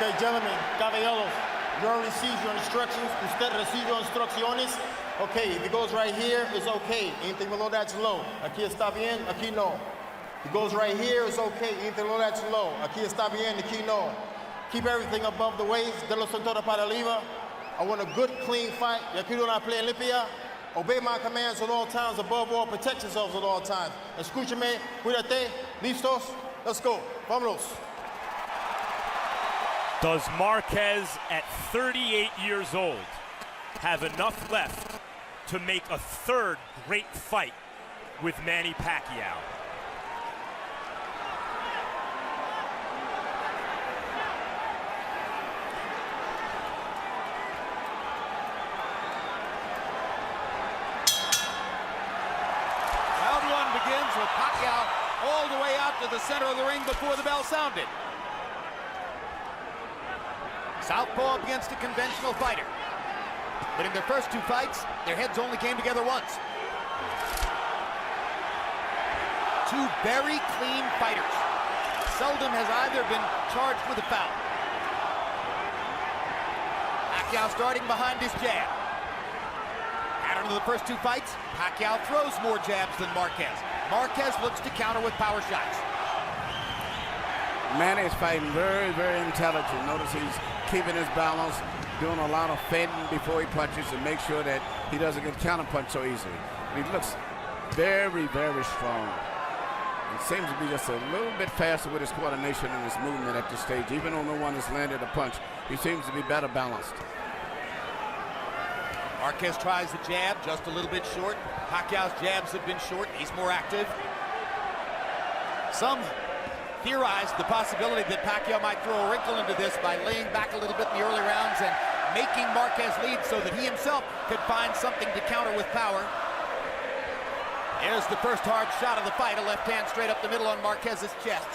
Okay, gentlemen, caballeros, you already received your instructions. Usted recibió instrucciones. Okay, if it goes right here, it's okay. Anything below that's low. Aquí está bien, aquí no. If it goes right here, it's okay. Anything below that's low. Aquí está bien, aquí no. Keep everything above the waist. De los cintura para arriba. I want a good, clean fight. Y aquí una play limpia. Obey my commands at all times. Above all, protect yourselves at all times. Escúchame, cuídate. Listos? Let's go. Vámonos. Does Marquez, at 38 years old, have enough left to make a third great fight with Manny Pacquiao? Round one begins with Pacquiao all the way out to the center of the ring before the bell sounded. Southpaw against a conventional fighter. But in their first two fights, their heads only came together once. Two very clean fighters. Seldom has either been charged with a foul. Pacquiao starting behind his jab. Pattern of the first two fights, Pacquiao throws more jabs than Marquez. Marquez looks to counter with power shots. Manny is fighting very, very intelligent. Notice he's keeping his balance, doing a lot of fending before he punches to make sure that he doesn't get counterpunched so easily. And he looks very, very strong. He seems to be just a little bit faster with his coordination and his movement at this stage. Even on the one that's landed a punch, he seems to be better balanced. Marquez tries the jab, just a little bit short. Pacquiao's jabs have been short. He's more active. Some theorized the possibility that Pacquiao might throw a wrinkle into this by laying back a little bit in the early rounds and making Marquez lead so that he himself could find something to counter with power. There's the first hard shot of the fight, a left hand straight up the middle on Marquez's chest.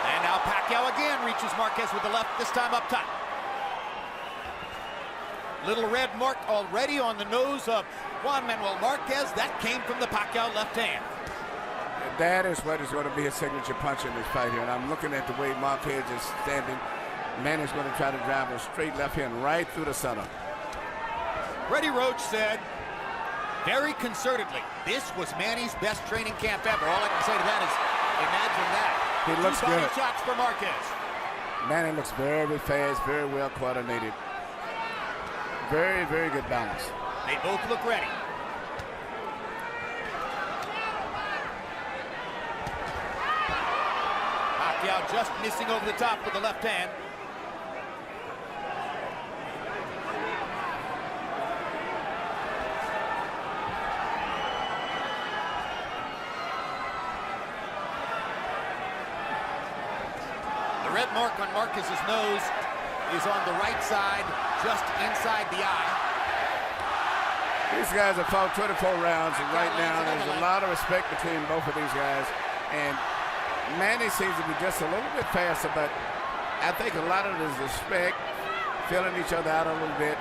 And now Pacquiao again reaches Marquez with the left, this time up top. Little red mark already on the nose of Juan Manuel Marquez. That came from the Pacquiao left hand. That is what is going to be his signature punch in this fight here. And I'm looking at the way Marquez is standing. Manny's going to try to drive a straight left hand right through the center. Freddie Roach said, very concertedly, this was Manny's best training camp ever. All I can say to that is, imagine that. He looks Two body good. shots for Marquez. Manny looks very fast, very well coordinated. Very, very good balance. They both look ready. Pacquiao just missing over the top with the left hand. The red mark on Marquez's nose is on the right side, just inside the eye. These guys have fought 24 rounds, and right now there's a lot of respect between both of these guys. And Manny seems to be just a little bit faster, but I think a lot of it is respect, feeling each other out a little bit.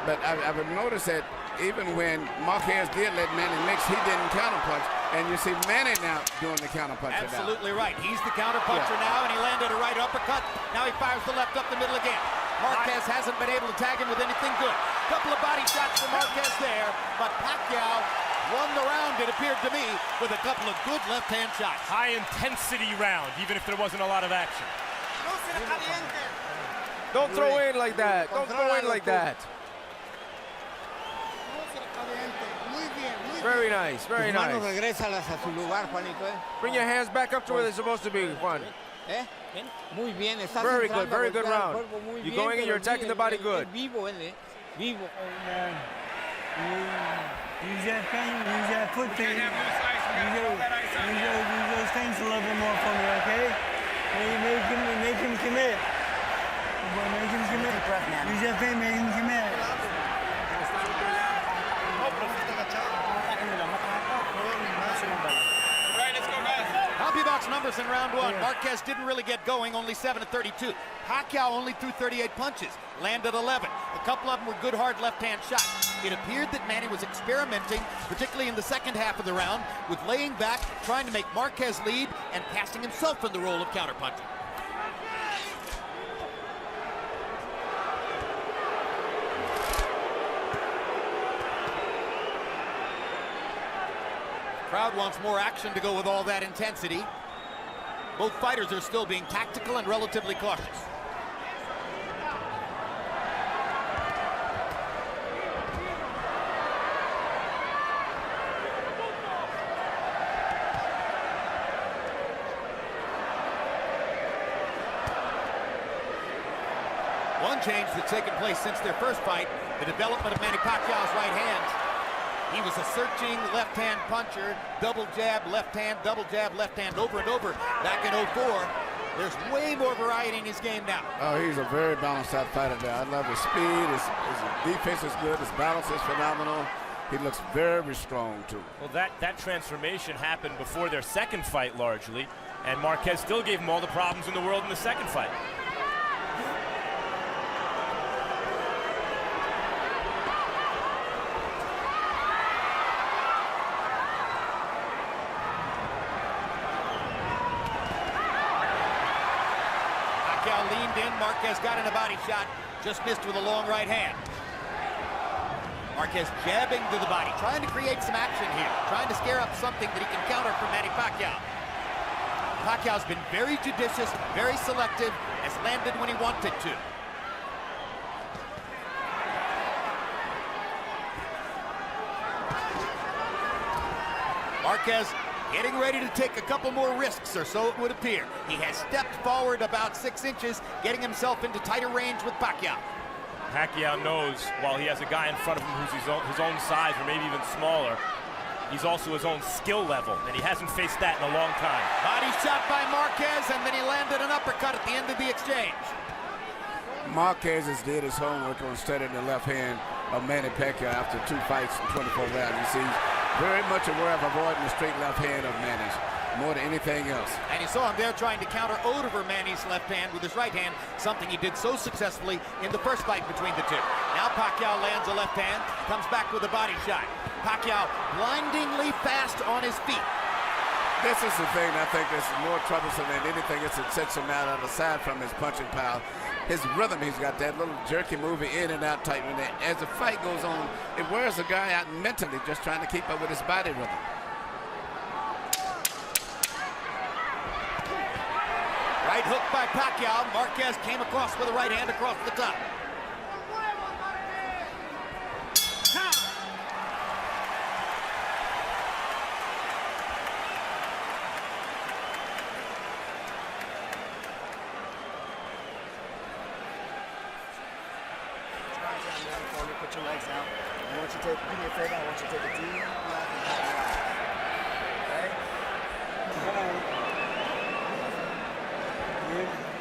But I've noticed that even when Marquez did let Manny mix, he didn't counterpunch. And you see Manny now doing the counterpuncher. Absolutely right. He's the counterpuncher now, and he landed a right uppercut. Now he fires the left up the middle again. Marquez hasn't been able to tag him with anything good. Couple of body shots for Marquez there, but Pacquiao won the round, it appeared to me, with a couple of good left-hand shots. High-intensity round, even if there wasn't a lot of action. Don't throw in like that. Don't throw in like that. Very nice, very nice. Bring your hands back up to where they're supposed to be, Juan. Very good round. You're going and you're attacking the body good. Use that thing, use that foot thing. Use those things a little bit more for me, okay? Make him commit. Make him commit. Use that thing, make him commit. CompuBox numbers in round one. Marquez didn't really get going, only 7 of 32. Pacquiao only threw 38 punches, landed 11. A couple of them were good hard left-hand shots. It appeared that Manny was experimenting, particularly in the second half of the round, with laying back, trying to make Marquez lead, and passing himself in the role of counterpuncher. Crowd wants more action to go with all that intensity. Both fighters are still being tactical and relatively cautious. One change that's taken place since their first fight, the development of Manny Pacquiao's right hand. He was a searching left-hand puncher, double jab, left hand, over and over back in 04. There's way more variety in his game now. Oh, he's a very balanced out fighter there. I love his speed, his defense is good, his balance is phenomenal. He looks very strong, too. Well, that transformation happened before their second fight, largely, and Marquez still gave him all the problems in the world in the second fight. Pacquiao leaned in, Marquez got in a body shot, just missed with a long right hand. Marquez jabbing to the body, trying to create some action here, trying to scare up something that he can counter from Manny Pacquiao. Pacquiao's been very judicious, very selective, has landed when he wanted to. Marquez getting ready to take a couple more risks, or so it would appear. He has stepped forward about 6 inches, getting himself into tighter range with Pacquiao. Pacquiao knows while he has a guy in front of him who's his own size or maybe even smaller, he's also his own skill level, and he hasn't faced that in a long time. Body shot by Marquez, and then he landed an uppercut at the end of the exchange. Marquez has did his homework on studying the left hand of Manny Pacquiao after 2 fights in 24 rounds. You see, very much aware of avoiding the straight left hand of Manny's more than anything else. And you saw him there trying to counter over Manny's left hand with his right hand, something he did so successfully in the first fight between the two. Now Pacquiao lands a left hand, comes back with a body shot. Pacquiao blindingly fast on his feet. This is the thing I think is more troublesome than anything else that sets him out aside from his punching power. His rhythm, he's got that little jerky moving in and out tight. As the fight goes on, it wears the guy out mentally just trying to keep up with his body rhythm. Right hook by Pacquiao. Marquez came across with a right hand across the top. Put your legs out. I want you to take, do me a favor, I want you to take a deep breath and have your eyes. Okay?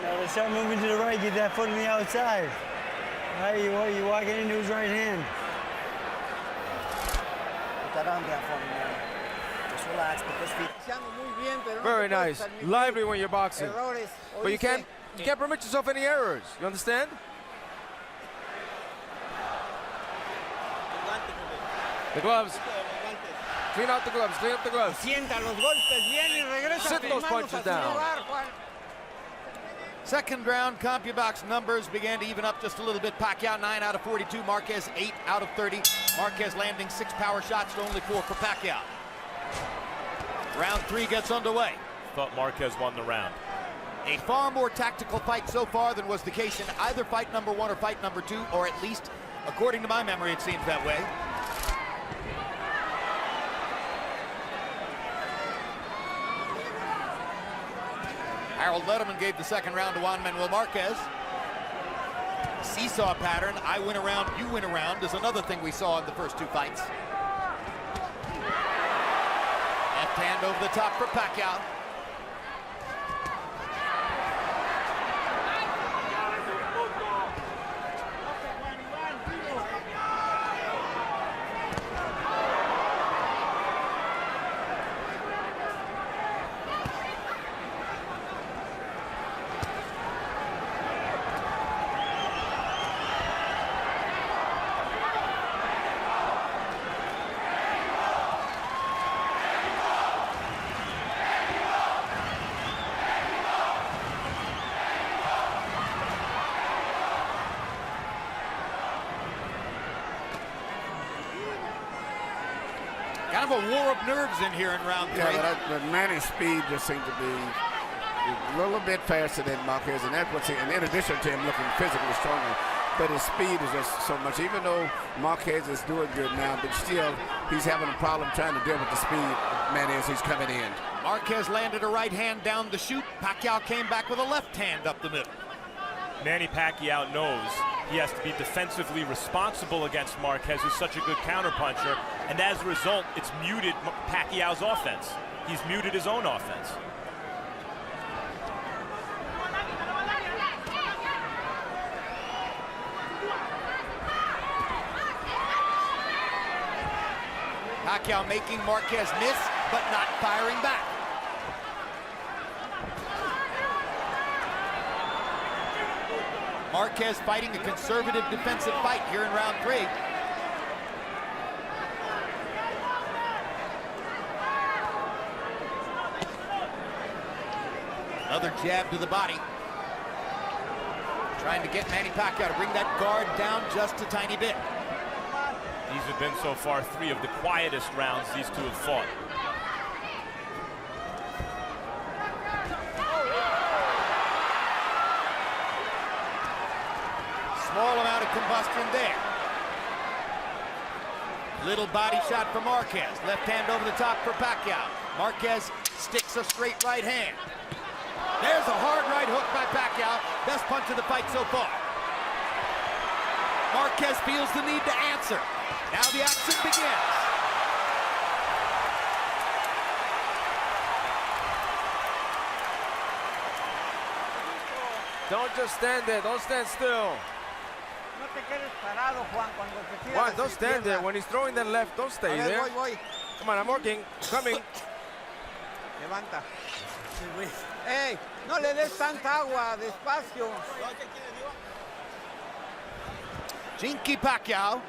Now let's start moving to the right, get that foot on the outside. Right, you walking into his right hand. Put that arm down for me, man. Just relax, put this feet. Very nice. Lively when you're boxing. But you can't permit yourself any errors. You understand? The gloves. Clean out the gloves. Clean up the gloves. Sit those punches down. Second round, CompuBox numbers began to even up just a little bit. Pacquiao 9 out of 42, Marquez 8 out of 30. Marquez landing 6 power shots to only 4 for Pacquiao. Round 3 gets underway. Thought Marquez won the round. A far more tactical fight so far than was the case in either fight number 1 or fight number 2, or at least, according to my memory, it seems that way. Harold Letterman gave the second round to Juan Manuel Marquez. Seesaw pattern, I win a round, you win a round, is another thing we saw in the first 2 fights. Left hand over the top for Pacquiao. Kind of a war of nerves in here in round 3. Yeah, but Manny's speed just seemed to be a little bit faster than Marquez, and that's what's in addition to him looking physically stronger. But his speed is just so much. Even though Marquez is doing good now, but still he's having a problem trying to deal with the speed Manny as he's coming in. Marquez landed a right hand down the chute. Pacquiao came back with a left hand up the middle. Manny Pacquiao knows he has to be defensively responsible against Marquez, who's such a good counterpuncher, and as a result, it's muted Pacquiao's offense. He's muted his own offense. Pacquiao making Marquez miss, but not firing back. Marquez fighting a conservative defensive fight here in round 3. Another jab to the body. Trying to get Manny Pacquiao to bring that guard down just a tiny bit. These have been so far 3 of the quietest rounds these two have fought. Small amount of combustion there. Little body shot for Marquez. Left hand over the top for Pacquiao. Marquez sticks a straight right hand. There's a hard right hook by Pacquiao. Best punch of the fight so far. Marquez feels the need to answer. Now the action begins. Don't just stand there. Don't stand still. Juan, don't stand there. When he's throwing that left, don't stay there. Come on, I'm working. Coming. Levanta. Hey, no le des tanta agua, despacio. Jinky Pacquiao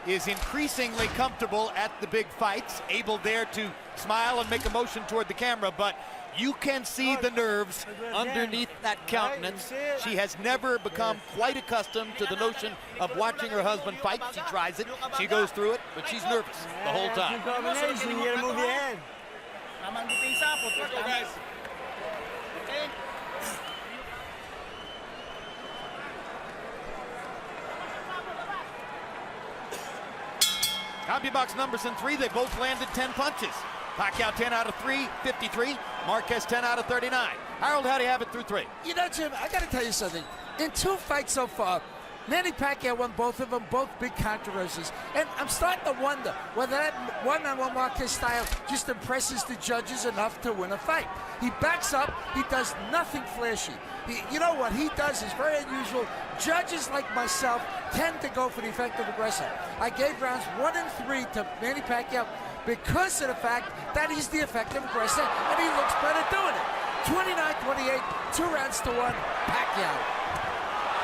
is increasingly comfortable at the big fights, able there to smile and make a motion toward the camera, but you can see the nerves underneath that countenance. She has never become quite accustomed to the notion of watching her husband fight. She tries it, she goes through it, but she's nervous the whole time. You gotta move your head. CompuBox numbers in 3, they both landed 10 punches. Pacquiao 10 out of 3, 53. Marquez 10 out of 39. Harold, how do you have it through 3? You know, Jim, I got to tell you something. In 2 fights so far, Manny Pacquiao won both of them, both big controversies. And I'm starting to wonder whether that one-on-one Marquez style just impresses the judges enough to win a fight. He backs up. He does nothing flashy. You know what he does is very unusual. Judges like myself tend to go for the effective aggressor. I gave rounds 1 and 3 to Manny Pacquiao because of the fact that he's the effective aggressor and he looks better doing it. 29-28, 2 rounds to 1, Pacquiao.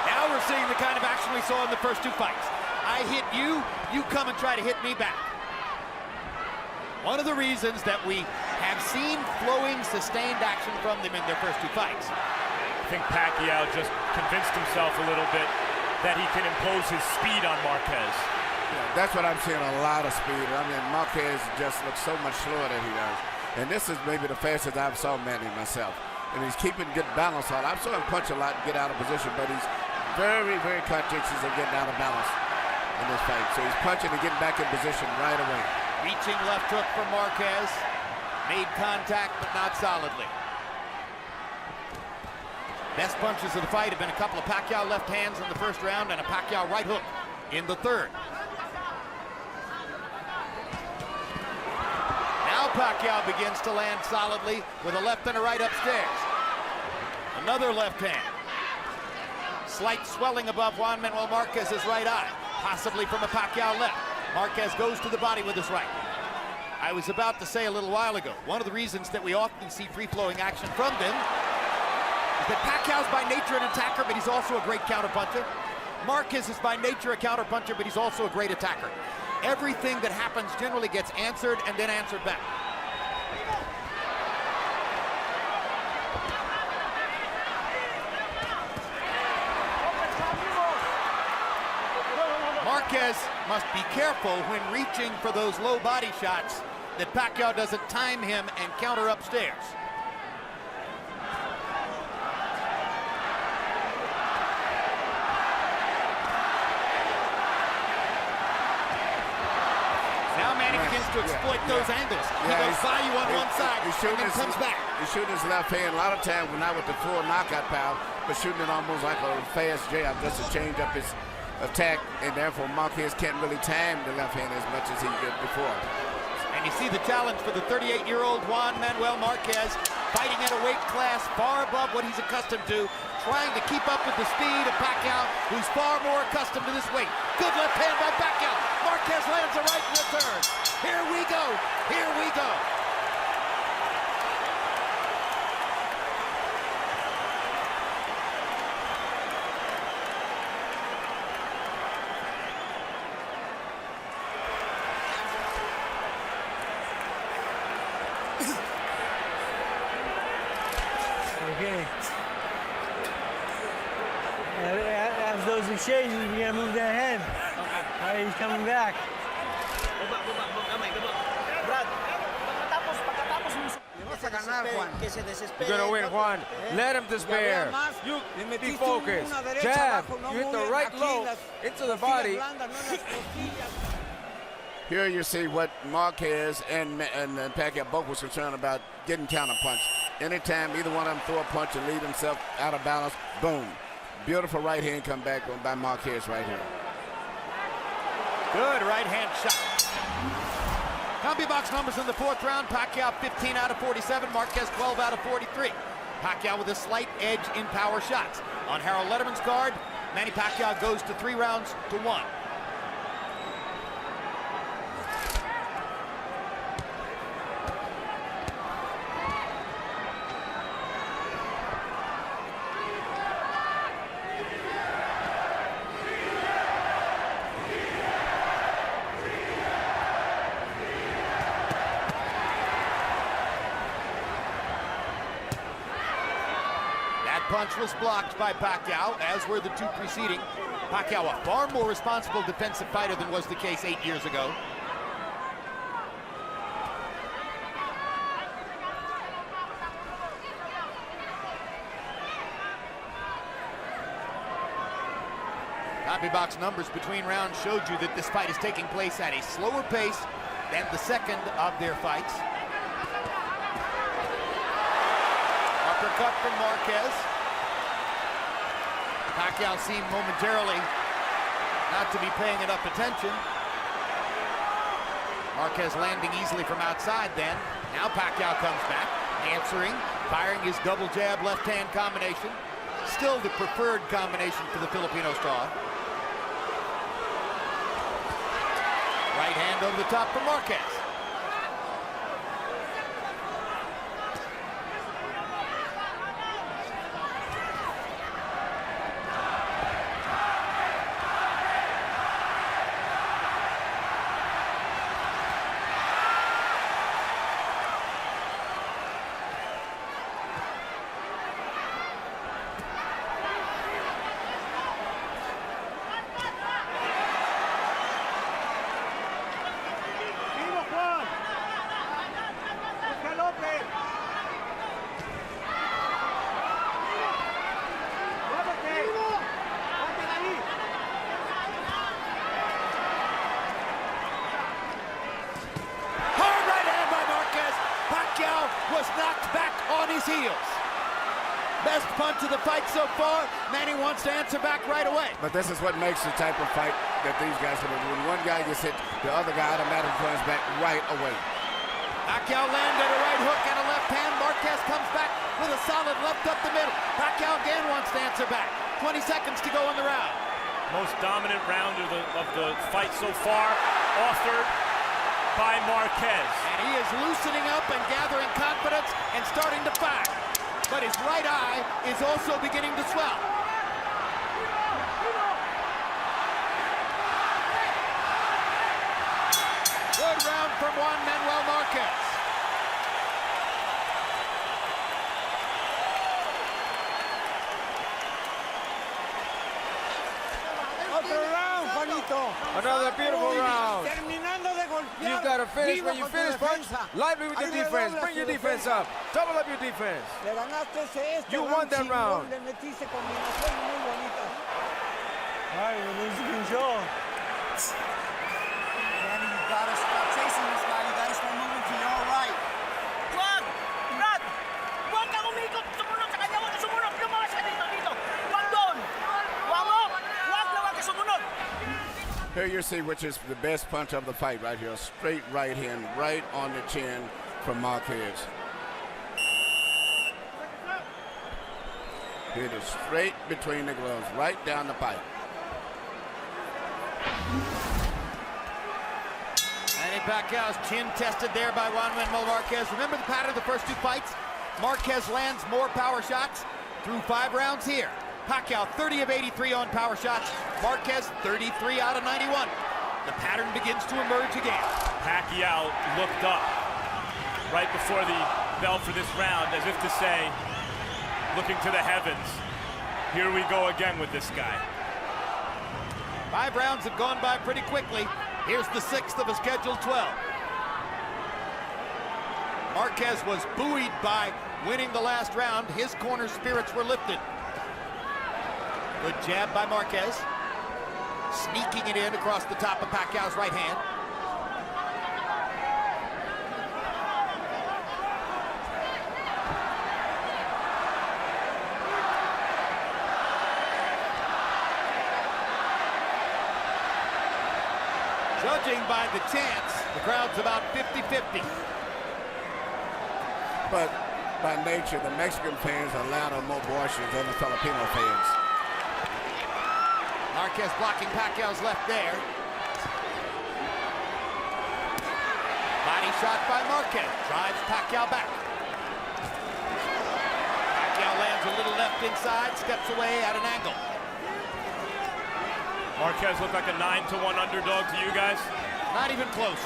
Now we're seeing the kind of action we saw in the first 2 fights. I hit you, you come and try to hit me back. One of the reasons that we have seen flowing, sustained action from them in their first 2 fights. I think Pacquiao just convinced himself a little bit that he can impose his speed on Marquez. Yeah, that's what I'm seeing, a lot of speed. I mean, Marquez just looks so much slower than he does. And this is maybe the fastest I've saw Manny myself. And he's keeping good balance on. I've saw him punch a lot and get out of position, but he's very, very conscientious of getting out of balance in this fight. So he's punching and getting back in position right away. Reaching left hook for Marquez. Made contact, but not solidly. Best punches of the fight have been a couple of Pacquiao left hands in the first round and a Pacquiao right hook in the third. Now Pacquiao begins to land solidly with a left and a right upstairs. Another left hand. Slight swelling above Juan Manuel Marquez's right eye, possibly from a Pacquiao left. Marquez goes to the body with his right. I was about to say a little while ago, one of the reasons that we often see free-flowing action from them is that Pacquiao's by nature an attacker, but he's also a great counterpuncher. Marquez is by nature a counterpuncher, but he's also a great attacker. Everything that happens generally gets answered and then answered back. Marquez Marquez must be careful when reaching for those low body shots that Pacquiao doesn't time him and counter upstairs. Now Manny begins to exploit those angles. He goes by you on one side and then comes back. He's shooting his left hand a lot of times, not with the full knockout power, but shooting it almost like a fast jab just to change up his attack, and therefore Marquez can't really time the left hand as much as he did before. And you see the challenge for the 38-year-old Juan Manuel Marquez, fighting at a weight class far above what he's accustomed to, trying to keep up with the speed of Pacquiao, who's far more accustomed to this weight. Good left hand by Pacquiao. Marquez lands a right in return. Here we go. Here we go. Okay. After those exchanges, we gotta move that head. All right, he's coming back. You're gonna win, Juan. Let him despair. You be focused. Jab. You hit the right low into the body. Here you see what Marquez and Pacquiao both was concerned about, getting counterpunched. Anytime either one of them throw a punch and leave himself out of balance, boom. Beautiful right hand come back by Marquez right here. Good right hand shot. Combi box numbers in the fourth round. Pacquiao 15 out of 47. Marquez 12 out of 43. Pacquiao with a slight edge in power shots. On Harold Letterman's card, Manny Pacquiao goes to 3 rounds to 1. Punch was blocked by Pacquiao, as were the 2 preceding. Pacquiao, a far more responsible defensive fighter than was the case 8 years ago. Copy box numbers between rounds showed you that this fight is taking place at a slower pace than the second of their fights. Uppercut from Marquez. Pacquiao seemed momentarily not to be paying enough attention. Marquez landing easily from outside then. Now Pacquiao comes back, answering, firing his double jab left hand combination. Still the preferred combination for the Filipino star. Right hand over the top for Marquez. Was knocked back on his heels. Best punch of the fight so far. Manny wants to answer back right away. But this is what makes the type of fight that these guys do. When one guy gets hit, the other guy automatically comes back right away. Pacquiao landed a right hook and a left hand. Marquez comes back with a solid left up the middle. Pacquiao again wants to answer back. 20 seconds to go in the round. Most dominant round of the fight so far, authored by Marquez. And he is loosening up and gathering confidence and starting to fire. But his right eye is also beginning to swell. Good round from Juan Manuel Marquez. Otro round, Juanito. Another beautiful round. Terminando de golpear. You've got to finish. vivo When you con tu finish, punch defensa. lively with your Ahí defense. redobla Bring your tu defense defensa. up. Double up your defense. Le ganaste este You won that chingón, round. Le metiste combinaciones muy bonitas. Ay, me pinchó. Danny, you gotta stop chasing this guy. You gotta start moving to your right. Wag! Brad! Huwag kang umikot! Sumunod sa kanya! Huwag ka sumunod! Lumakas ka dito! Huwag doon! Huwag mo! Huwag ka sumunod! Here you see which is the best punch of the fight right here. Straight right hand, right on the chin from Marquez. Hit it straight between the gloves, right down the pipe. Manny Pacquiao's chin tested there by Juan Manuel Marquez. Remember the pattern of the first two fights? Marquez lands more power shots through 5 rounds here. Pacquiao 30 of 83 on power shots. Marquez 33 out of 91. The pattern begins to emerge again. Pacquiao looked up right before the bell for this round as if to say, looking to the heavens, here we go again with this guy. 5 rounds have gone by pretty quickly. Here's the 6th of a scheduled 12. Marquez was buoyed by winning the last round. His corner spirits were lifted. Good jab by Marquez. Sneaking it in across the top of Pacquiao's right hand. Judging by the chants, the crowd's about 50-50. But by nature, the Mexican fans are louder, more boisterous than the Filipino fans. Marquez blocking Pacquiao's left there. Body shot by Marquez. Drives Pacquiao back. Pacquiao lands a little left inside, steps away at an angle. Marquez looked like a 9-1 underdog to you guys. Not even close.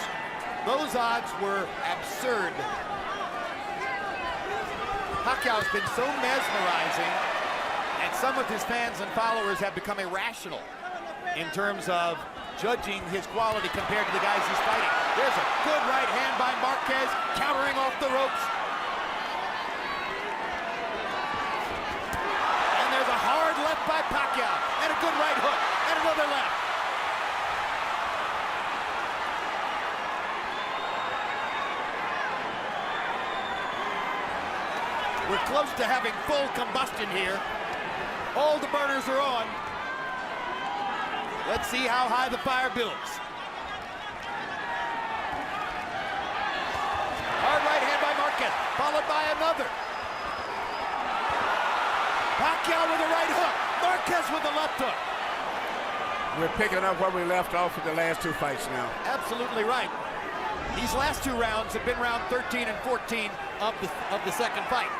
Those odds were absurd. Pacquiao has been so mesmerizing, and some of his fans and followers have become irrational in terms of judging his quality compared to the guys he's fighting. There's a good right hand by Marquez, countering off the ropes. And there's a hard left by Pacquiao, and a good right hook, and another left. We're close to having full combustion here. All the burners are on. Let's see how high the fire builds. Hard right hand by Marquez, followed by another. Pacquiao with a right hook. Marquez with a left hook. We're picking up where we left off with the last 2 fights now. Absolutely right. These last 2 rounds have been round 13 and 14 of the second fight.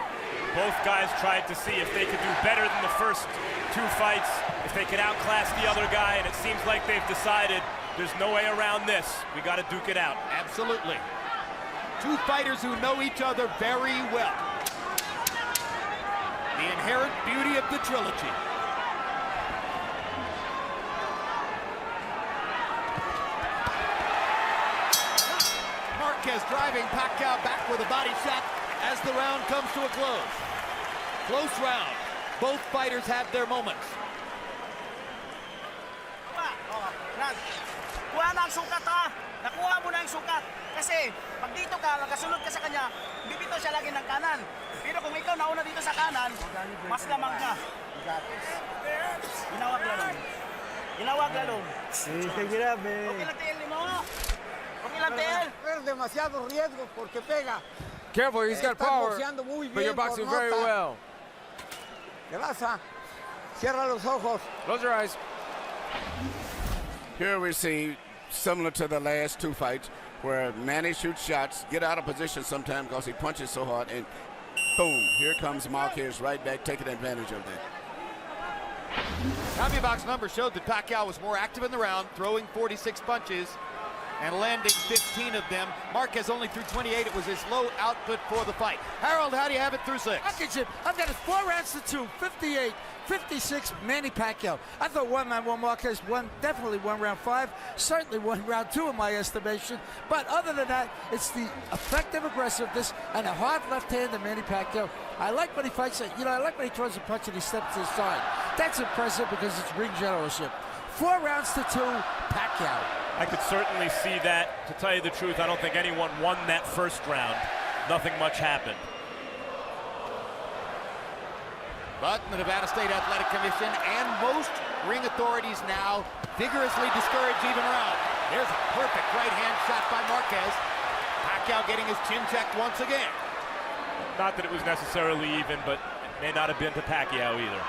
Both guys tried to see if they could do better than the first 2 fights, if they could outclass the other guy, and it seems like they've decided there's no way around this. We got to duke it out. Absolutely. 2 fighters who know each other very well. The inherent beauty of the trilogy. Marquez driving Pacquiao back with a body shot as the round comes to a close. Close round. Both fighters had their moments. Kuha na ang sukat ha! Nakuha mo na ang sukat. Kasi pag dito ka, nakasunod ka sa kanya, bibitaw siya lagi ng kanan. Pero kung ikaw nauna dito sa kanan, mas lamang ka. Ginawag lalong. Ginawag lalong. Take it up, Okay man. lang TL mo. Okay lang TL. Es demasiado riesgo porque pega. Careful, he's got Estás power, boxeando muy but you're bien, boxing por very nota. well. Gracias. Cierra los ojos. Close your eyes. Here we see, similar to the last 2 fights, where Manny shoots shots, get out of position sometimes because he punches so hard, and boom, here comes Marquez right back, taking advantage of that. CompuBox numbers showed that Pacquiao was more active in the round, throwing 46 punches. and landing 15 of them. Marquez only threw 28. It was his low output for the fight. Harold, how do you have it through 6? Okay, Jim, I've got it 4 rounds to 2, 58, 56, Manny Pacquiao. I thought one Marquez won, definitely won round 5, certainly won round 2 in my estimation. But other than that, it's the effective aggressiveness and a hard left hand of Manny Pacquiao. I like when he fights, I like when he throws a punch and he steps to the side. That's impressive because it's ring generalship. 4 rounds to 2, Pacquiao. I could certainly see that. To tell you the truth, I don't think anyone won that first round. Nothing much happened. But the Nevada State Athletic Commission and most ring authorities now vigorously discourage even round. There's a perfect right hand shot by Marquez. Pacquiao getting his chin checked once again. Not that it was necessarily even, but it may not have been to Pacquiao either.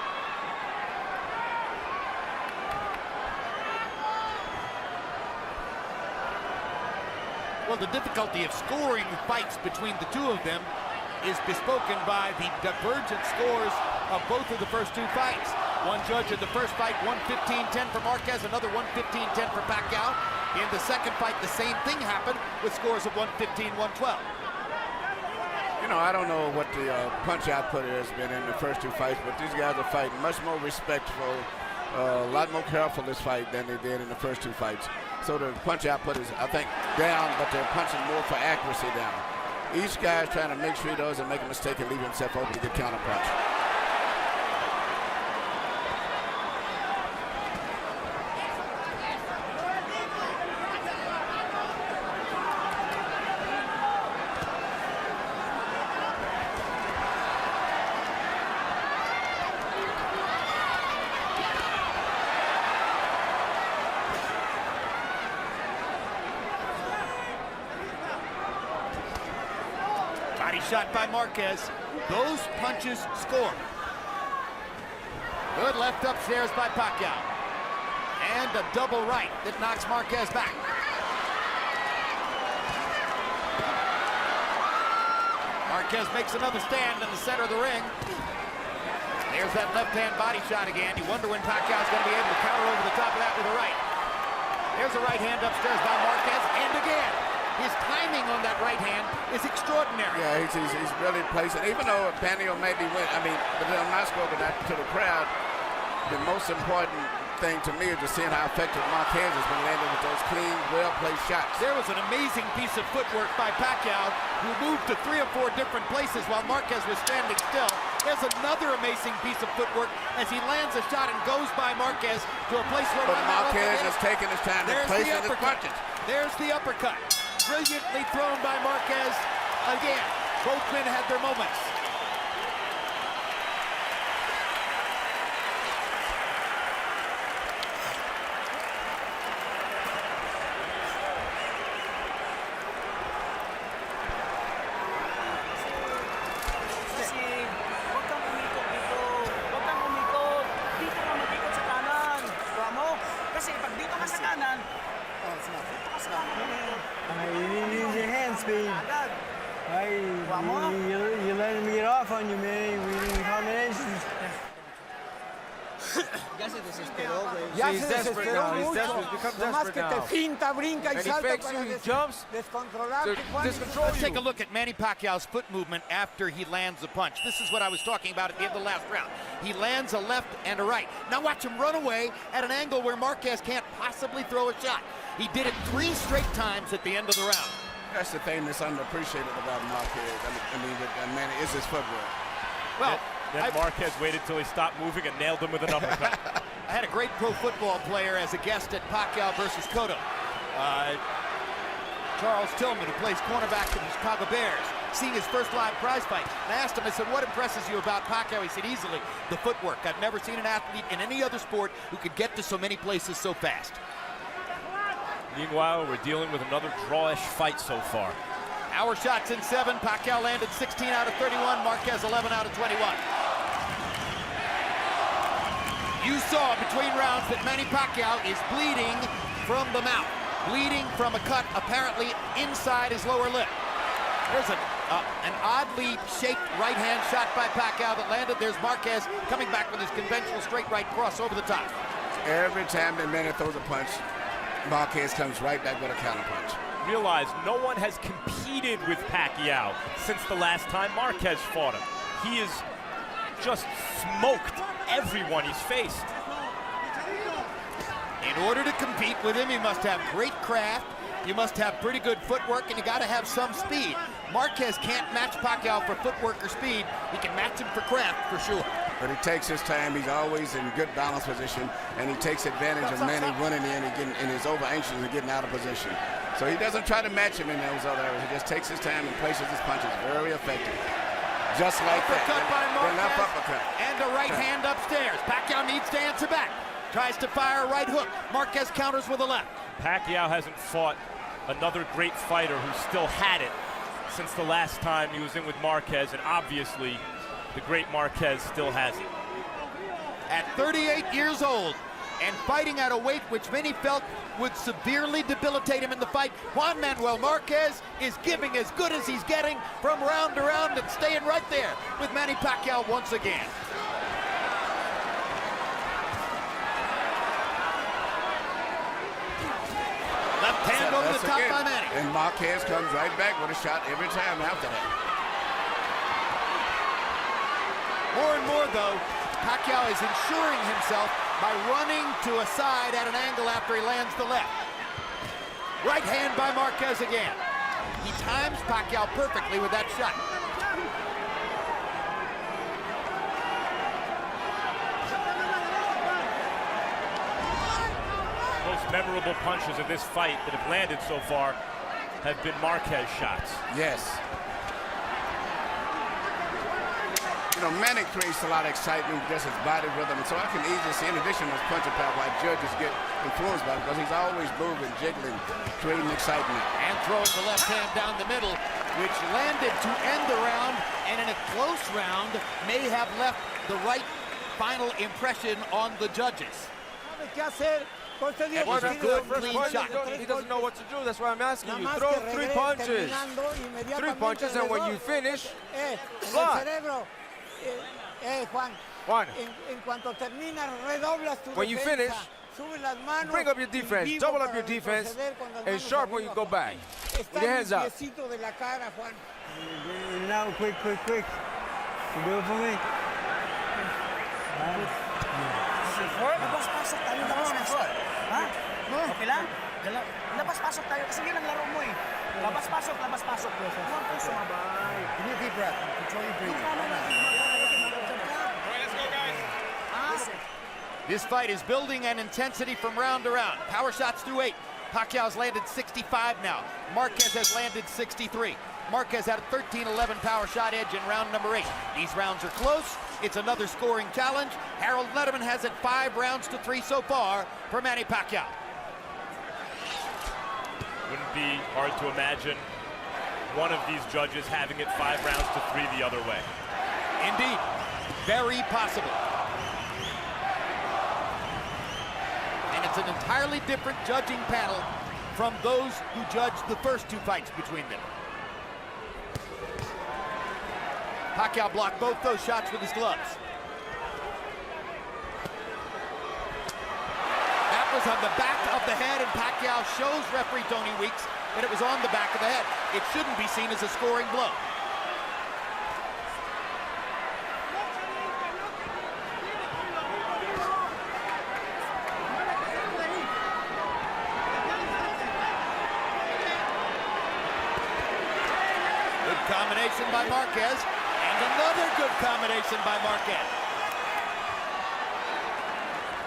Well, the difficulty of scoring fights between the two of them is bespoken by the divergent scores of both of the first 2 fights. One judge in the first fight, 115-10 for Marquez, another 115-10 for Pacquiao. In the second fight, the same thing happened with scores of 115-112. I don't know what the punch output has been in the first 2 fights, but these guys are fighting much more respectful, a lot more careful this fight than they did in the first 2 fights. So the punch output is, I think, down, but they're punching more for accuracy down. Each guy's trying to make sure he doesn't make a mistake and leave himself open to get counter punch. Body shot by Marquez. Those punches score. Good left upstairs by Pacquiao. And a double right that knocks Marquez back. Marquez makes another stand in the center of the ring. There's that left-hand body shot again. You wonder when Pacquiao's going to be able to counter over the top of that with a right. There's a right hand upstairs by Marquez, and again. His timing on that right hand is extraordinary. Yeah, he's really placing. Even though Pacquiao maybe went, but I'm not spoken that to the crowd. The most important thing to me is just seeing how effective Marquez has been landing with those clean, well-placed shots. There was an amazing piece of footwork by Pacquiao, who moved to 3 or 4 different places while Marquez was standing still. There's another amazing piece of footwork as he lands a shot and goes by Marquez to a place where Marquez is taking his time to place his punches. There's the uppercut. Brilliantly thrown by Marquez. Again, both men had their moments. Kasi, huwag kang umikot dito. Huwag kang umikot. Dito ka mag-ikot sa kanan. Diba mo? Kasi pag dito ka sa kanan, dito ka sa kanan. You didn't use your hands, babe. Agad. You letting me get off on you, man. We didn't combinations. Ya se desesperó, güey. Yeah, he's desperate now. He's desperate. He's become desperate now. Finta, brinca And he fakes you, he jumps to discontrol Let's you. take a look at Manny Pacquiao's foot movement after he lands a punch. This is what I was talking about at the end of the last round. He lands a left and a right. Now watch him run away at an angle where Marquez can't possibly throw a shot. He did it 3 straight times at the end of the round. That's the thing that's underappreciated about Marquez. With Manny, is his footwork. Well, Then Marquez waited till he stopped moving and nailed him with an uppercut. I had a great pro football player as a guest at Pacquiao versus Cotto. Charles Tillman, who plays cornerback for the Chicago Bears, seen his first live prize fight. And I asked him, I said, what impresses you about Pacquiao? He said, easily, the footwork. I've never seen an athlete in any other sport who could get to so many places so fast. Meanwhile, we're dealing with another drawish fight so far. Our shots in 7. Pacquiao landed 16 out of 31. Marquez 11 out of 21. You saw between rounds that Manny Pacquiao is bleeding from the mouth. Bleeding from a cut apparently inside his lower lip. There's an oddly shaped right-hand shot by Pacquiao that landed. There's Marquez coming back with his conventional straight right cross over the top. Every time that Manny throws a punch, Marquez comes right back with a counterpunch. Realize no one has competed with Pacquiao since the last time Marquez fought him. He has just smoked everyone he's faced. In order to compete with him, you must have great craft, you must have pretty good footwork, and you got to have some speed. Marquez can't match Pacquiao for footwork or speed. He can match him for craft, for sure. But he takes his time. He's always in good balance position, and he takes advantage of Manny running in and is over anxious and getting out of position. So he doesn't try to match him in those other areas. He just takes his time and places his punches very effective. Just like Uppercut that. by Marquez, the left uppercut. and a right hand upstairs. Pacquiao needs to answer back. Tries to fire a right hook. Marquez counters with a left. Pacquiao hasn't fought another great fighter who still had it since the last time he was in with Marquez, and obviously the great Marquez still has it. At 38 years old and fighting at a weight which many felt would severely debilitate him in the fight, Juan Manuel Marquez is giving as good as he's getting from round to round and staying right there with Manny Pacquiao once again. Left hand over the top by Manny. And Marquez comes right back with a shot every time after that. More and more, though, Pacquiao is ensuring himself by running to a side at an angle after he lands the left. Right hand by Marquez again. He times Pacquiao perfectly with that shot. Most memorable punches of this fight that have landed so far have been Marquez shots. Yes. You know, Manny creates a lot of excitement, just his body rhythm, and so I can easily see, in addition to his punching power, why judges get influenced by it, because he's always moving, jiggling, creating excitement. And throwing the left hand down the middle, which landed to end the round, and in a close round, may have left the right final impression on the judges. That was a good, clean shot. He doesn't know what to do. That's why I'm asking you. Throw 3 punches. 3 punches, and when you finish, block. Juan, when you finish, bring up your defense, double up your defense, and sharp when you go back. With your hands up. Now, quick. You do it for me. Labas-pasok tayo, labas-pasok. Ha? Okay lang? Labas-pasok tayo kasi yun ang laro mo eh. Labas-pasok. Huwag po sumabay. Give me a deep breath. Control your breathing. This fight is building an intensity from round to round. Power shots through 8. Pacquiao's landed 65 now. Marquez has landed 63. Marquez had a 13-11 power shot edge in round number 8. These rounds are close. It's another scoring challenge. Harold Letterman has it 5 rounds to 3 so far for Manny Pacquiao. Wouldn't be hard to imagine one of these judges having it 5 rounds to 3 the other way. Indeed, very possible. And it's an entirely different judging panel from those who judged the first 2 fights between them. Pacquiao blocked both those shots with his gloves. That was on the back of the head, and Pacquiao shows referee Tony Weeks that it was on the back of the head. It shouldn't be seen as a scoring blow. Good combination by Marquez. And another good combination by Marquez.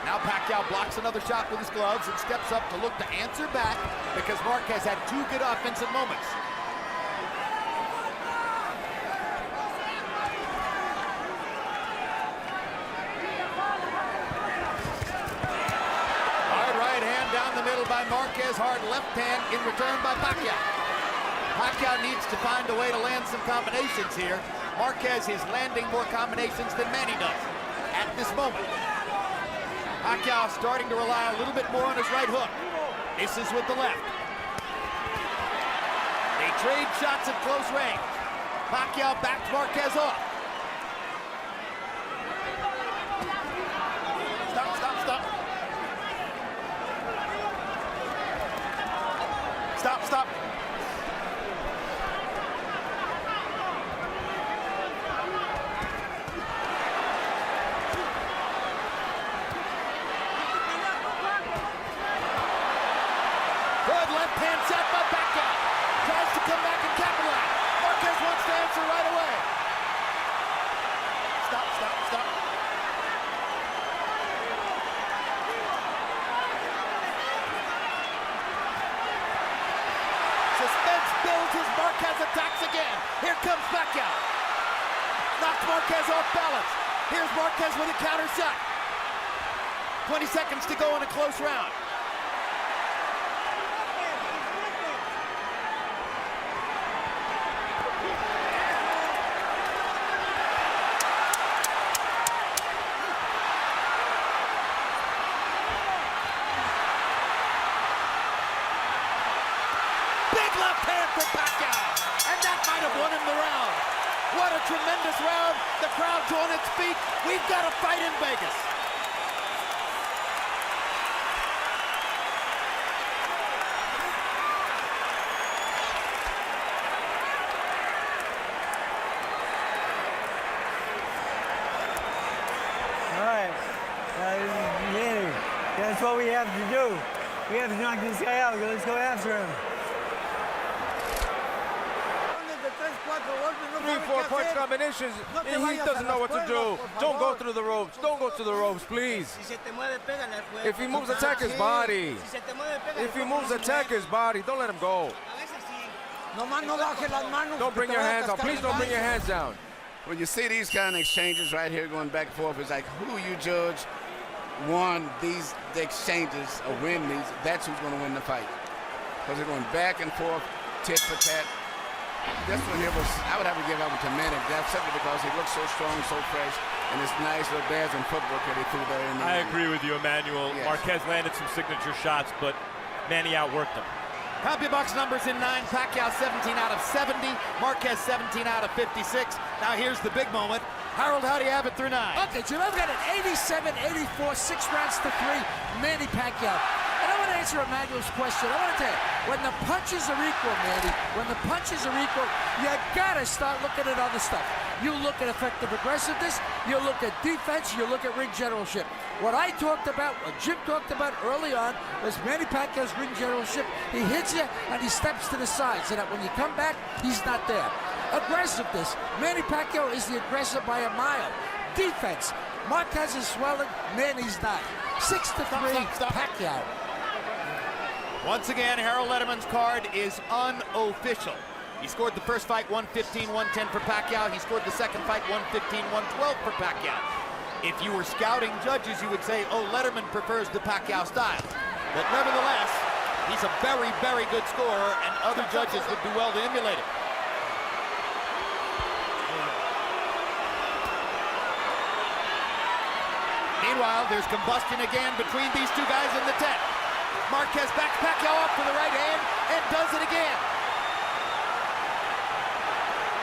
Now Pacquiao blocks another shot with his gloves and steps up to look to answer back because Marquez had 2 good offensive moments. Hard right hand down the middle by Marquez, hard left hand in return by Pacquiao. Pacquiao needs to find a way to land some combinations here. Marquez is landing more combinations than Manny does at this moment. Pacquiao starting to rely a little bit more on his right hook. Misses with the left. They trade shots at close range. Pacquiao backs Marquez off. Stop. Good left hand set by Pacquiao. Tries to come back and capitalize. Marquez wants to answer right away. Stop, stop, stop. Suspense builds as Marquez attacks again. Here comes Pacquiao. Knocks Marquez off balance. Here's Marquez with a counter shot. 20 seconds to go in a close round. Big left hand for Pacquiao, and that might have won him the round. What a tremendous round. The crowd's on its feet. We've got a fight in Vegas. All right. Manny, that's what we have to do. We have to knock this guy out. Let's go after him. 3-4 punch combinations, and he doesn't know what to do. Don't go through the ropes. Don't go through the ropes, please. If he moves, attack his body. If he moves, attack his body. Don't let him go. Don't bring your hands down. Please don't bring your hands down. When you see these kind of exchanges right here going back and forth, it's like who you judge won these exchanges or win these, that's who's going to win the fight. Because they're going back and forth, tit for tat. This one here was, I would have to give up to Manny. That's simply because he looks so strong, so fresh, and it's nice little dazzling footwork that he threw there. I agree with you, Emmanuel. Yes. Marquez landed some signature shots, but Manny outworked him. CompuBox numbers in 9. Pacquiao 17 out of 70. Marquez 17 out of 56. Now here's the big moment. Harold, how do you have it through 9? Okay, Jim, I've got an 87-84, 6 rounds to 3, Manny Pacquiao. And I want to answer Emmanuel's question. I want to tell you, when the punches are equal, Manny, when the punches are equal, you gotta start looking at other stuff. You look at effective aggressiveness, you look at defense, you look at ring generalship. What I talked about, what Jim talked about early on, was Manny Pacquiao's ring generalship. He hits you and he steps to the side so that when you come back, he's not there. Aggressiveness, Manny Pacquiao is the aggressor by a mile. Defense, Marquez is swelling, Manny's not. 6-3, Pacquiao. Once again, Harold Letterman's card is unofficial. He scored the first fight 115-110 for Pacquiao. He scored the second fight 115-112 for Pacquiao. If you were scouting judges, you would say, oh, Letterman prefers the Pacquiao style. But nevertheless, he's a very, very good scorer, and other judges would do well to emulate it. Meanwhile, there's combustion again between these two guys in the tent. Marquez backs Pacquiao off for the right hand and does it again.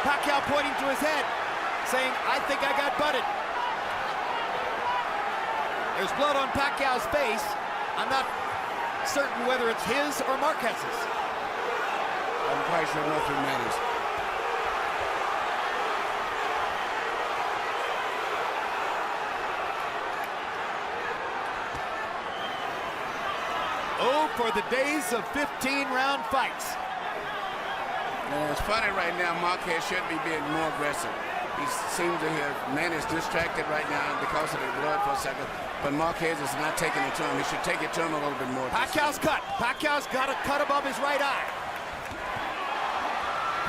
Pacquiao pointing to his head, saying, I think I got butted. There's blood on Pacquiao's face. I'm not certain whether it's his or Marquez's. I'm quite sure nothing matters. Oh, for the days of 15-round fights. Now, it's funny right now, Marquez should be being more aggressive. He seems to have, Manny's distracted right now because of the blood for a second, but Marquez is not taking it to him. He should take it to him a little bit more. Pacquiao's cut. Pacquiao's got a cut above his right eye.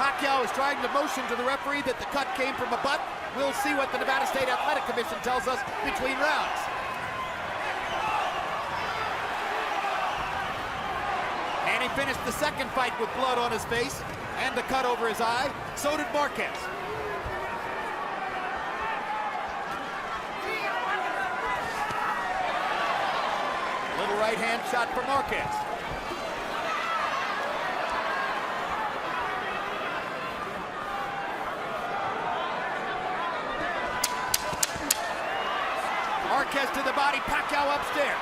Pacquiao is trying to motion to the referee that the cut came from a butt. We'll see what the Nevada State Athletic Commission tells us between rounds. And he finished the second fight with blood on his face and a cut over his eye. So did Marquez. Little right hand shot for Marquez. Marquez to the body, Pacquiao upstairs.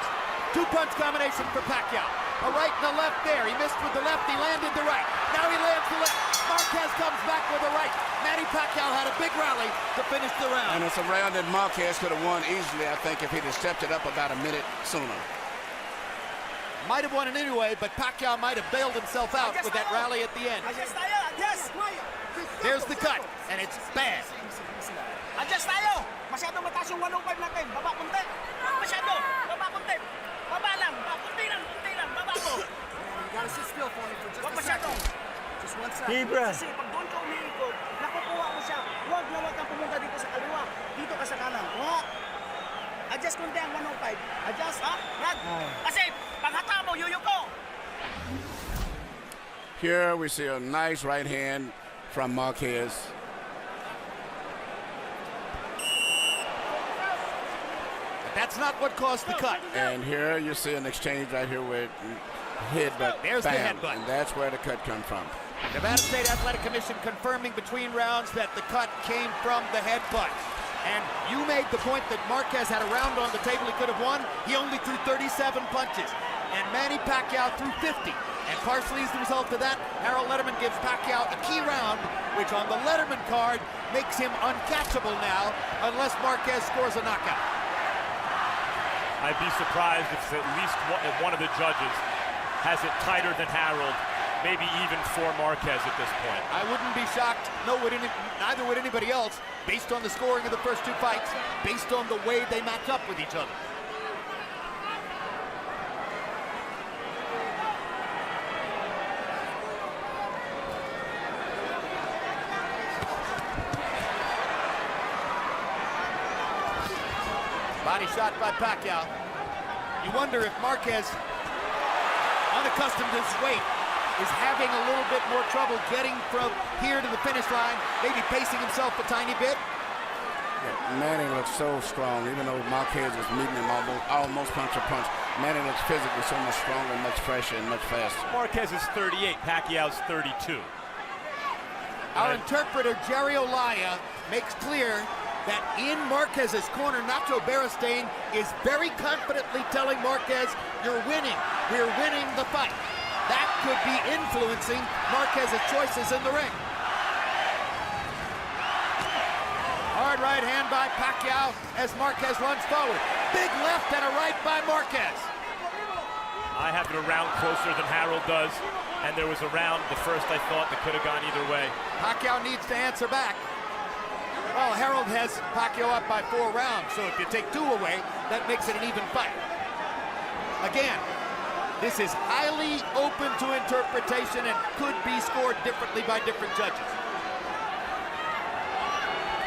Two-punch combination for Pacquiao. A right and a left there. He missed with the left, he landed the right. Now he lands the left. Marquez comes back with a right. Manny Pacquiao had a big rally to finish the round. And it's a round that Marquez could have won easily, I think, if he'd have stepped it up about a minute sooner. Might have won it anyway, but Pacquiao might have bailed himself out with that rally at the end. Adjust tayo, adjust! There's the cut, and it's bad. Adjust tayo! Masyado mataas yung 105 natin. Baba kunti. Masyado. Baba kunti. Baba lang. Kunti lang. Kunti lang. Baba ko. You gotta sit still for me for just Wag a masyado. second. Just 1 second. Deep breath. Kasi pag doon ka umiikot, nakukuha mo siya. Huwag na huwag kang pumunta dito sa kaliwa. Dito ka sa kanan. Adjust kunti ang 105. Adjust, ha? Rad. Kasi paghata mo, yuyuko. Here we see a nice right hand from Marquez. That's not what caused the cut. And here you see an exchange right here with headbutt. There's the bam, headbutt. and that's where the cut comes from. Nevada State Athletic Commission confirming between rounds that the cut came from the headbutt. And you made the point that Marquez had a round on the table he could have won. He only threw 37 punches. And Manny Pacquiao threw 50. And partially as the result of that, Harold Letterman gives Pacquiao a key round, which on the Letterman card makes him uncatchable now, unless Marquez scores a knockout. I'd be surprised if at least one of the judges has it tighter than Harold, maybe even for Marquez at this point. I wouldn't be shocked, neither would anybody else, based on the scoring of the first two fights, based on the way they match up with each other. Body shot by Pacquiao. You wonder if Marquez, unaccustomed to his weight, is having a little bit more trouble getting from here to the finish line, maybe pacing himself a tiny bit. Yeah, Manny looks so strong, even though Marquez was meeting him almost punch for punch. Manny looks physically so much stronger, much fresher, and much faster. Marquez is 38, Pacquiao's 32. Our interpreter, Jerry Olaya, makes clear that in Marquez's corner, Nacho Beristain is very confidently telling Marquez, you're winning, we're winning the fight. That could be influencing Marquez's choices in the ring. Hard right hand by Pacquiao as Marquez runs forward. Big left and a right by Marquez. I have it a round closer than Harold does, and there was a round, the first I thought, that could have gone either way. Pacquiao needs to answer back. Well, Harold has Pacquiao up by 4 rounds, so if you take 2 away, that makes it an even fight. Again, this is highly open to interpretation and could be scored differently by different judges.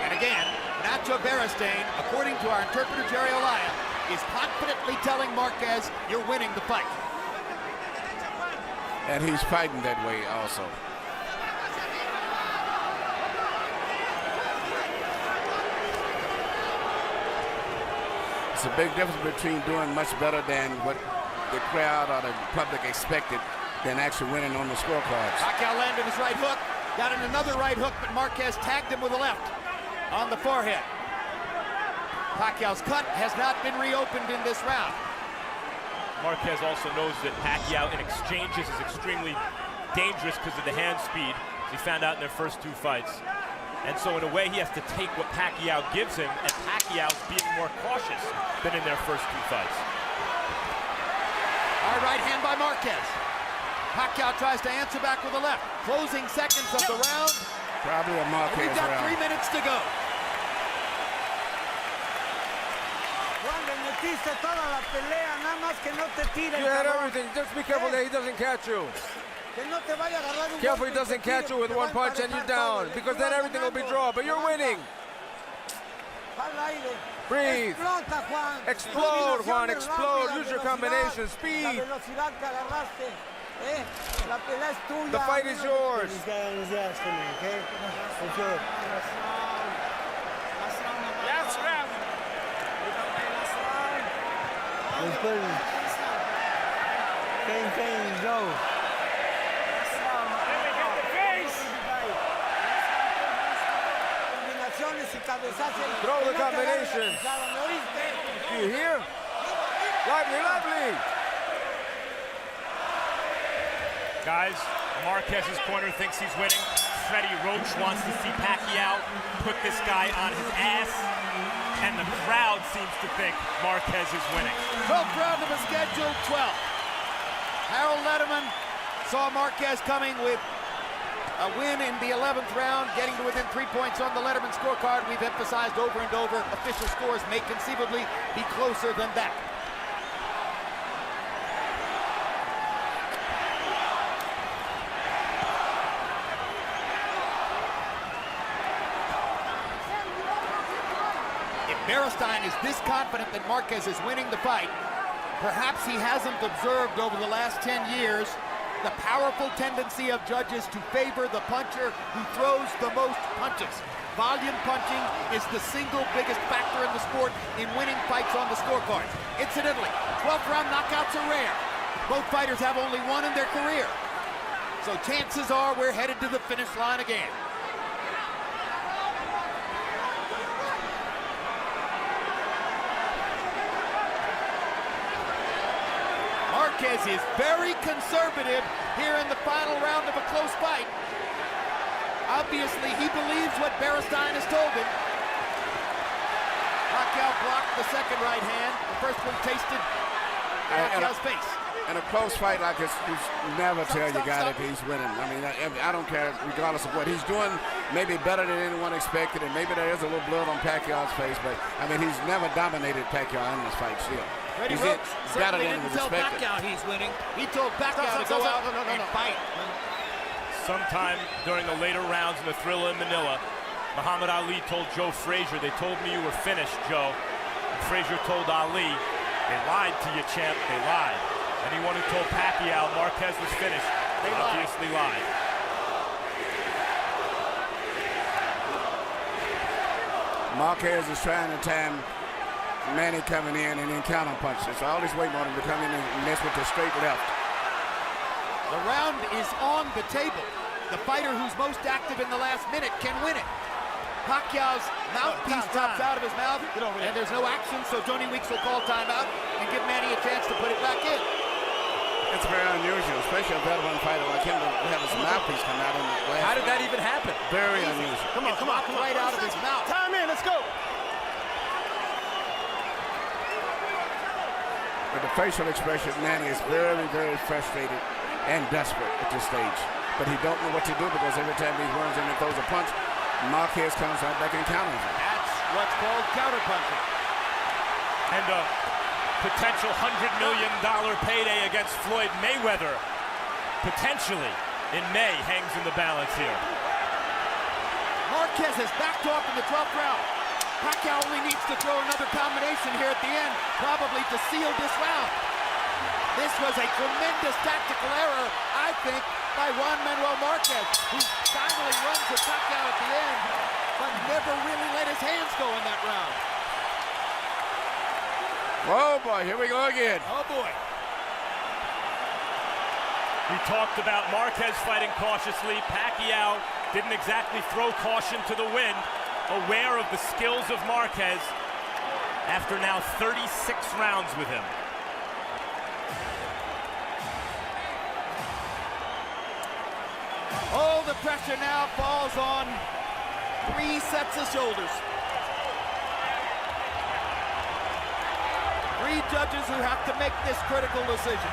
And again, Nacho Beristain, according to our interpreter Jerry Olaya, is confidently telling Marquez, you're winning the fight. And he's fighting that way also. It's a big difference between doing much better than what the crowd or the public expected than actually winning on the scorecards. Pacquiao landed his right hook, got in another right hook, but Marquez tagged him with a left on the forehead. Pacquiao's cut has not been reopened in this round. Marquez also knows that Pacquiao in exchanges is extremely dangerous because of the hand speed, as he found out in their first 2 fights. And so in a way, he has to take what Pacquiao gives him, and Pacquiao's being more cautious than in their first 2 fights. Hard right hand by Marquez. Pacquiao tries to answer back with a left. Closing seconds of the round. Probably a Marquez We've got round. 3 minutes to go. Juan, le metiste toda la pelea, nada más que no te tire. You had everything. Just be careful that he doesn't catch you. Que no te vaya a agarrar un Careful golpe he y doesn't te tire, catch you with te va 1 a punch and you're emparejar down, todo. because Tú then vas everything will be ganando. draw, but you're winning. Al aire. Breathe. Explota, Juan. Explode, Juan, Combinaciones explode. rápidas, Use your velocidad. combination, La speed. velocidad que agarraste. La pelea es tuya. The fight is yours. This guy on his ass for me, okay? For sure. Last round. Let's put it. Campaign, go. Combinaciones y cabezazos. Throw the Que no te agarre la combinations. pisada, ¿me oíste? Do you hear? Lively, lively. Guys, Marquez's corner thinks he's winning. Freddie Roach wants to see Pacquiao put this guy on his ass. And the crowd seems to think Marquez is winning. 12th round of a scheduled 12. Harold Letterman saw Marquez coming with a win in the 11th round, getting to within 3 points on the Letterman scorecard. We've emphasized over and over, official scores may conceivably be closer than that. Beristain is this confident that Marquez is winning the fight. Perhaps he hasn't observed over the last 10 years the powerful tendency of judges to favor the puncher who throws the most punches. Volume punching is the single biggest factor in the sport in winning fights on the scorecards. Incidentally, 12th round knockouts are rare. Both fighters have only one in their career. So chances are we're headed to the finish line again. Marquez is very conservative here in the final round of a close fight. Obviously, he believes what Beristain has told him. Pacquiao blocked the second right hand. The first one tasted Pacquiao's face. In a close fight like this, you never tell your guy that he's winning. I mean, I don't care, regardless of what he's doing, maybe better than anyone expected, and maybe there is a little blood on Pacquiao's face, but I mean, he's never dominated Pacquiao in this fight still. Freddie Roach certainly didn't tell Pacquiao he's winning. He told Pacquiao to go out and fight. Sometime during the later rounds in the Thrilla in Manila, Muhammad Ali told Joe Frazier, "They told me you were finished, Joe." And Frazier told Ali, "They lied to you, champ, they lied." Anyone who told Pacquiao Marquez was finished, they obviously lied. Marquez is trying to time Manny coming in and then counter punches. So all he's waiting on him to come in and mess with the straight left. The round is on the table. The fighter who's most active in the last minute can win it. Pacquiao's mouthpiece drops out of his mouth, and there's no action, so Tony Weeks will call timeout and give Manny a chance to put it back in. It's very unusual, especially a veteran fighter like him to have his mouthpiece come out in the last How did that round. even happen? Very unusual. Come on, right out of his mouth. Time in, let's go. But the facial expression, Manny is very, very frustrated and desperate at this stage. But he don't know what to do because every time he runs in and throws a punch, Marquez comes right back and counters him. That's what's called counterpunching. And a potential $100 million payday against Floyd Mayweather, potentially in May, hangs in the balance here. Marquez has backed off in the 12th round. Pacquiao only needs to throw another combination here at the end, probably to seal this round. This was a tremendous tactical error, I think, by Juan Manuel Marquez, who finally runs with Pacquiao at the end, but never really let his hands go in that round. Oh boy, here we go again. Oh boy. We talked about Marquez fighting cautiously. Pacquiao didn't exactly throw caution to the wind, aware of the skills of Marquez after now 36 rounds with him. Oh, the pressure now falls on 3 sets of shoulders. 3 judges who have to make this critical decision.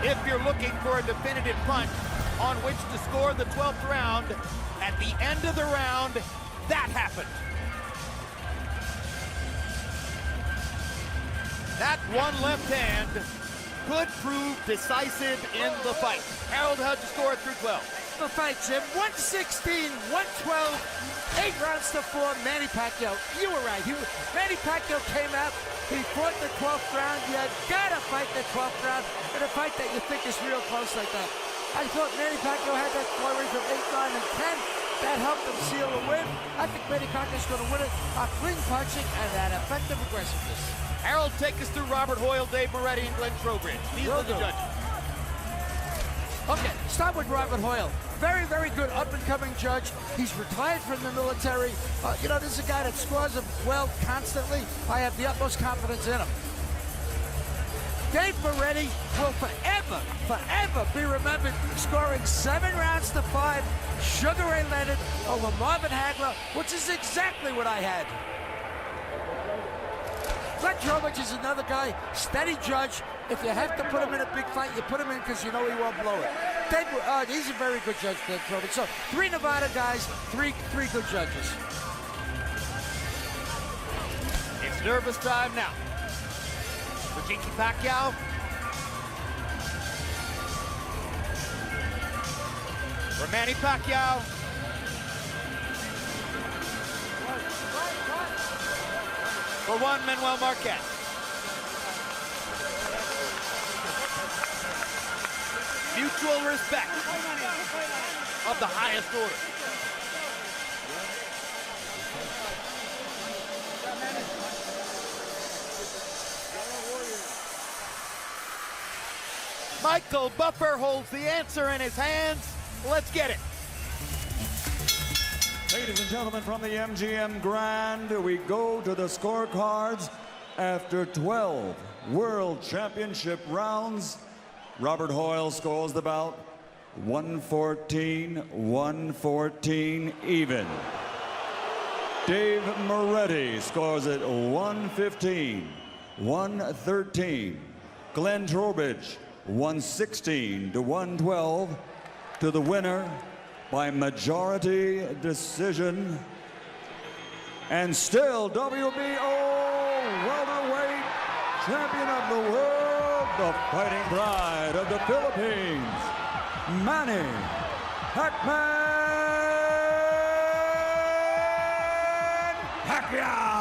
If you're looking for a definitive punch on which to score the 12th round, at the end of the round, that happened. That one left hand could prove decisive in the fight. Harold, how'd you score it through 12? The fight, Jim. 116, 112, 8 rounds to 4. Manny Pacquiao, you were right. Manny Pacquiao came out. He fought the 12th round. You gotta fight the 12th round in a fight that you think is real close like that. I thought Manny Pacquiao had that flurry from 8, 9, and 10. That helped him seal the win. I think Manny Pacquiao's going to win it by clean punching and that effective aggressiveness. Harold, take us through Robert Hoyle, Dave Moretti, and Glenn Trowbridge. These are the judges. Okay, start with Robert Hoyle. very, very good up-and-coming judge. He's retired from the military. You know, this is a guy that scores him well constantly. I have the utmost confidence in him. Dave Moretti will forever be remembered scoring 7 rounds to 5, Sugar Ray Leonard over Marvin Hagler, which is exactly what I had. Glenn Trowbridge is another guy, steady judge. If you have to put him in a big fight, you put him in because you know he won't blow it. He's a very good judge, Glenn Trowbridge. So 3 Nevada guys, three good judges. It's nervous time now for Jinky Pacquiao. For Manny Pacquiao. For Juan Manuel Marquez. Mutual respect of the highest order. Michael Buffer holds the answer in his hands. Let's get it. Ladies and gentlemen, from the MGM Grand, we go to the scorecards. After 12 World Championship rounds, Robert Hoyle scores the bout 114 even. Dave Moretti scores it 115-113. Glenn Trowbridge 116-112 to the winner by majority decision. And still WBO welterweight champion of the world, the fighting pride of the Philippines, Manny Pacquiao.